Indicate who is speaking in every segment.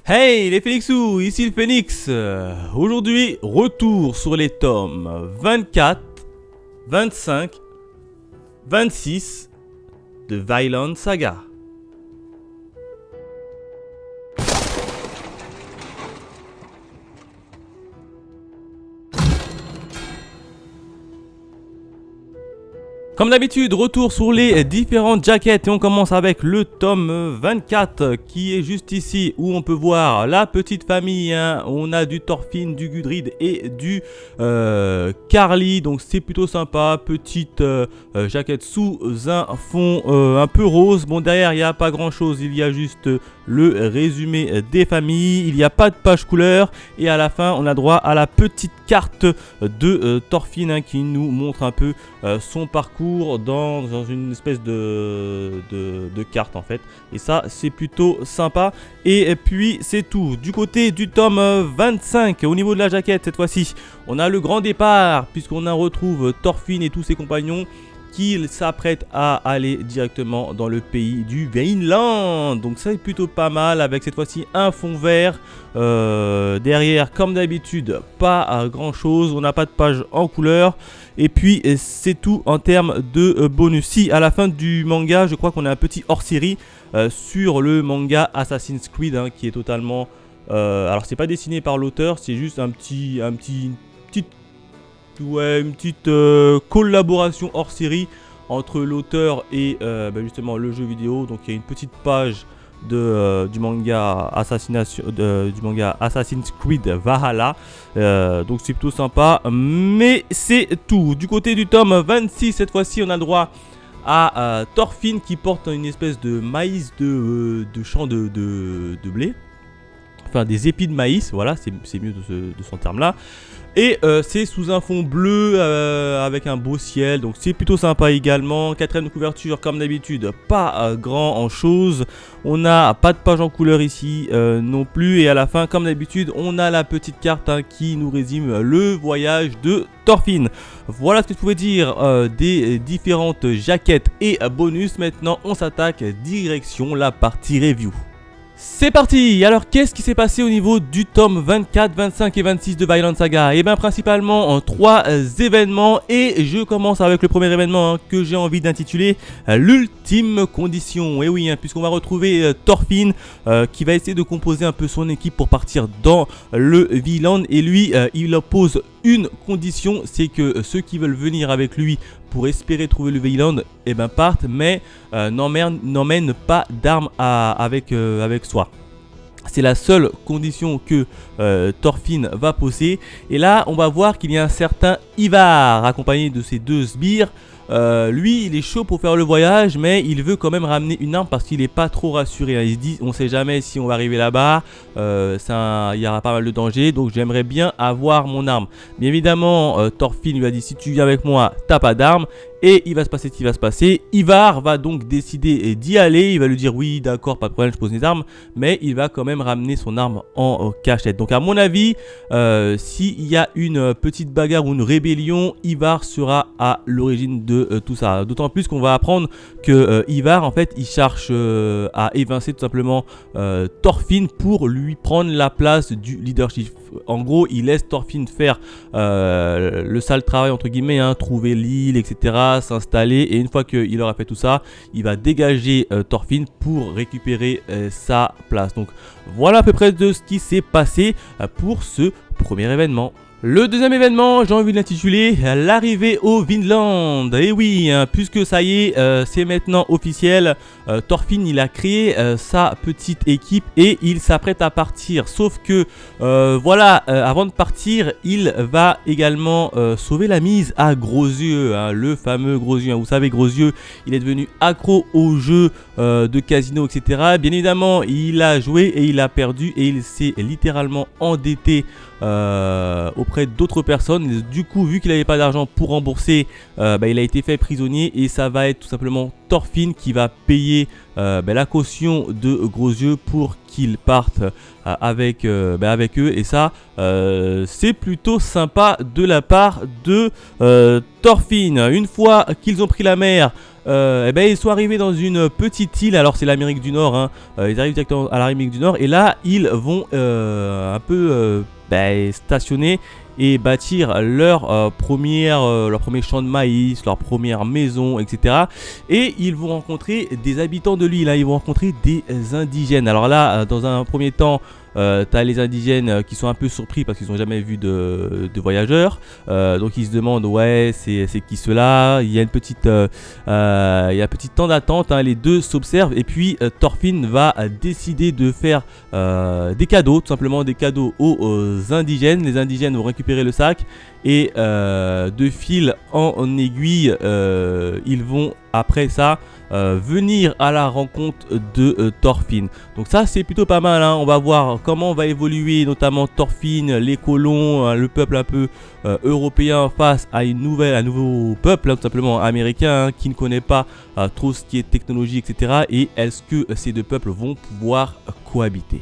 Speaker 1: Hey les Phénixous, ici le Phénix. Aujourd'hui, retour sur les tomes 24, 25, 26 de Vinland Saga. Comme d'habitude, retour sur les différentes jaquettes et on commence avec le tome 24 qui est juste ici où on peut voir la petite famille. On a du Thorfinn, du Gudrid et du Carly, donc c'est plutôt sympa. Petite jaquette sous un fond un peu rose. Bon, derrière il n'y a pas grand chose, il y a juste le résumé des familles. Il n'y a pas de page couleur et à la fin on a droit à la petite carte de Thorfinn qui nous montre un peu son parcours dans une espèce de carte en fait, et ça c'est plutôt sympa. Et puis c'est tout du côté du tome 25. Au niveau de la jaquette, cette fois-ci on a le grand départ puisqu'on retrouve Thorfinn et tous ses compagnons qui s'apprêtent à aller directement dans le pays du Vinland. Donc ça est plutôt pas mal, avec cette fois-ci un fond vert. Derrière, comme d'habitude, pas grand chose, on n'a pas de page en couleur. Et puis c'est tout en termes de bonus. Si à la fin du manga, je crois qu'on a un petit hors-série sur le manga Assassin's Creed qui est totalement... alors c'est pas dessiné par l'auteur, c'est juste une petite collaboration hors série entre l'auteur et justement le jeu vidéo. Donc il y a une petite page du manga Assassin's Creed Valhalla, donc c'est plutôt sympa, mais c'est tout. Du côté du tome 26, cette fois-ci on a le droit à Thorfinn qui porte une espèce de maïs de champ de blé, enfin des épis de maïs, voilà, c'est mieux de son terme là. Et c'est sous un fond bleu avec un beau ciel, donc c'est plutôt sympa également. Quatrième couverture comme d'habitude, pas grand en chose. On n'a pas de page en couleur ici non plus. Et à la fin comme d'habitude on a la petite carte qui nous résume le voyage de Thorfinn. Voilà ce que je pouvais dire des différentes jaquettes et bonus. Maintenant on s'attaque direction la partie review. C'est parti. Alors qu'est-ce qui s'est passé au niveau du tome 24, 25 et 26 de Vinland Saga? Et bien principalement en 3 événements, et je commence avec le premier événement que j'ai envie d'intituler l'ultime condition. Et oui, puisqu'on va retrouver Thorfinn qui va essayer de composer un peu son équipe pour partir dans le Vinland, et lui il oppose une condition, c'est que ceux qui veulent venir avec lui pour espérer trouver le Vinland partent, mais n'emmènent pas d'armes avec soi. C'est la seule condition que Thorfinn va poser. Et là on va voir qu'il y a un certain Ivar accompagné de ses 2 sbires. Lui il est chaud pour faire le voyage, mais il veut quand même ramener une arme parce qu'il n'est pas trop rassuré. Il se dit on sait jamais si on va arriver là-bas, il y aura pas mal de dangers, donc j'aimerais bien avoir mon arme. Bien évidemment Thorfinn lui a dit si tu viens avec moi t'as pas d'arme. Et il va se passer ce qui va se passer. Ivar va donc décider d'y aller. Il va lui dire oui d'accord, pas de problème, je pose mes armes, mais il va quand même ramener son arme en cachette. Donc à mon avis s'il y a une petite bagarre ou une rébellion, Ivar sera à l'origine de tout ça. D'autant plus qu'on va apprendre que Ivar en fait il cherche à évincer tout simplement Thorfinn pour lui prendre la place du leadership. En gros il laisse Thorfinn faire le sale travail entre guillemets, trouver l'île etc, s'installer, et une fois qu'il aura fait tout ça il va dégager Thorfinn pour récupérer sa place. Donc voilà à peu près de ce qui s'est passé pour ce premier événement. Le deuxième événement, j'ai envie de l'intituler l'arrivée au Vinland. Et oui, puisque ça y est, c'est maintenant officiel, Thorfinn il a créé sa petite équipe et il s'apprête à partir. Sauf que avant de partir, il va également sauver la mise à Gros-Yeux, le fameux Gros-Yeux. Vous savez, Gros-Yeux, il est devenu accro aux jeux de casino, etc. Bien évidemment, il a joué et il a perdu et il s'est littéralement endetté auprès d'autres personnes. Du coup, vu qu'il n'avait pas d'argent pour rembourser, il a été fait prisonnier, et ça va être tout simplement Thorfinn qui va payer la caution de Gros Yeux pour qu'ils partent avec eux. Et ça, c'est plutôt sympa de la part de Thorfinn. Une fois qu'ils ont pris la mer, ils sont arrivés dans une petite île. Alors c'est l'Amérique du Nord, hein. Ils arrivent directement à l'Amérique du Nord. Et là, ils vont un peu stationner et bâtir leur premier champ de maïs, leur première maison, etc. Et ils vont rencontrer des habitants de l'île, hein. Ils vont rencontrer des indigènes. Alors là, dans un premier temps, t'as les indigènes qui sont un peu surpris parce qu'ils n'ont jamais vu de voyageurs. Donc ils se demandent, ouais, c'est qui cela? Il y a un petit temps d'attente, hein. Les deux s'observent et puis Thorfinn va décider de faire des cadeaux, tout simplement des cadeaux aux indigènes. Les indigènes vont récupérer le sac et de fil en aiguille, ils vont après ça venir à la rencontre de Thorfinn. Donc ça c'est plutôt pas mal, hein. On va voir comment va évoluer notamment Thorfinn, les colons, le peuple un peu européen face à un nouveau peuple, hein, tout simplement américain, hein, qui ne connaît pas trop ce qui est technologie, etc. Et est-ce que ces deux peuples vont pouvoir cohabiter?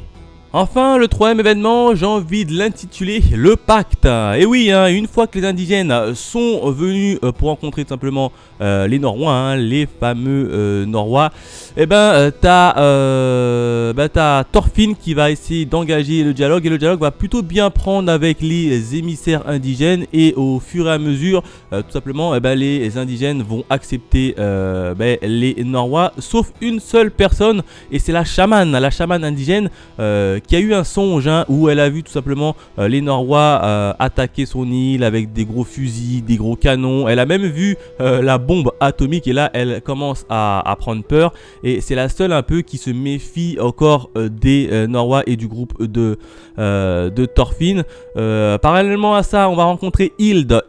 Speaker 1: Enfin, le troisième événement, j'ai envie de l'intituler le pacte. Et oui, hein, une fois que les indigènes sont venus pour rencontrer tout simplement les Norrois, hein, les fameux Norrois, t'as Thorfinn qui va essayer d'engager le dialogue. Et le dialogue va plutôt bien prendre avec les émissaires indigènes. Et au fur et à mesure, tout simplement, les indigènes vont accepter les Norrois, sauf une seule personne. Et c'est la chamane indigène qui a eu un songe, hein, où elle a vu tout simplement les Norrois attaquer son île avec des gros fusils, des gros canons. Elle a même vu la bombe atomique et là elle commence à prendre peur. Et c'est la seule un peu qui se méfie encore des Norrois et du groupe de Thorfinn. Parallèlement à ça, on va rencontrer Hild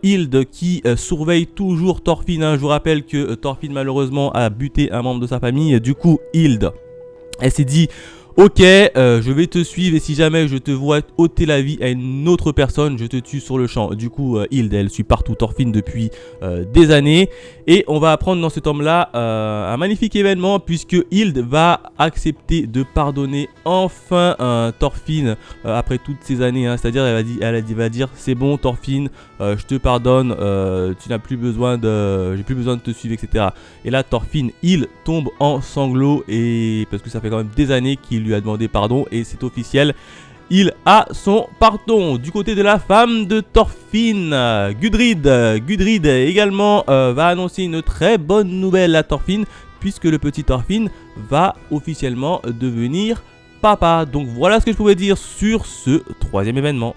Speaker 1: qui surveille toujours Thorfinn, hein. Je vous rappelle que Thorfinn malheureusement a buté un membre de sa famille. Du coup Hild, elle s'est dit: ok, je vais te suivre et si jamais je te vois ôter la vie à une autre personne, je te tue sur le champ. Du coup, Hild, elle suit partout Thorfinn depuis des années. Et on va apprendre dans ce tome-là un magnifique événement puisque Hild va accepter de pardonner enfin Thorfinn après toutes ces années, hein. C'est-à-dire, elle va dire c'est bon Thorfinn, je te pardonne, tu n'as plus besoin j'ai plus besoin de te suivre, etc. Et là, Thorfinn, il tombe en sanglots et parce que ça fait quand même des années qu'il lui a demandé pardon et c'est officiel, il a son pardon. Du côté de la femme de Thorfinn, Gudrid également va annoncer une très bonne nouvelle à Thorfinn puisque le petit Thorfinn va officiellement devenir papa. Donc voilà ce que je pouvais dire sur ce troisième événement.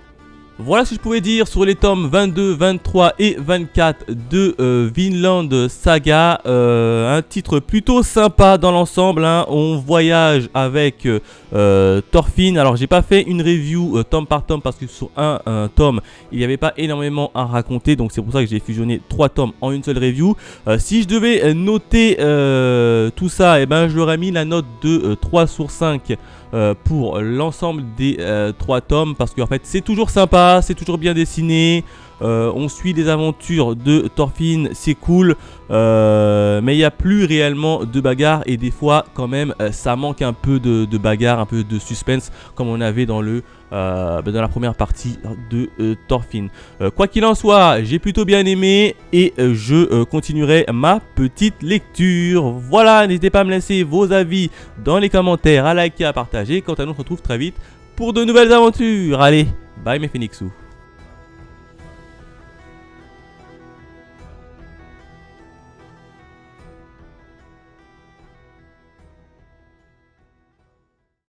Speaker 1: Voilà ce que je pouvais dire sur les tomes 22, 23 et 24 de Vinland Saga. Un titre plutôt sympa dans l'ensemble, hein. On voyage avec Thorfinn. Alors j'ai pas fait une review tome par tome parce que sur un tome il n'y avait pas énormément à raconter. Donc c'est pour ça que j'ai fusionné 3 tomes en une seule review. Si je devais noter tout ça, je leur ai mis la note de 3 sur 5 pour l'ensemble des 3 tomes parce qu'en fait c'est toujours sympa, c'est toujours bien dessiné, on suit les aventures de Thorfinn, c'est cool, mais il n'y a plus réellement de bagarre et des fois quand même ça manque un peu de bagarre, un peu de suspense comme on avait dans la première partie de Thorfinn. Quoi qu'il en soit, j'ai plutôt bien aimé et je continuerai ma petite lecture. Voilà, n'hésitez pas à me laisser vos avis dans les commentaires, à liker, à partager. Quant à nous, on se retrouve très vite pour de nouvelles aventures. Allez, bye mes Phoenixous.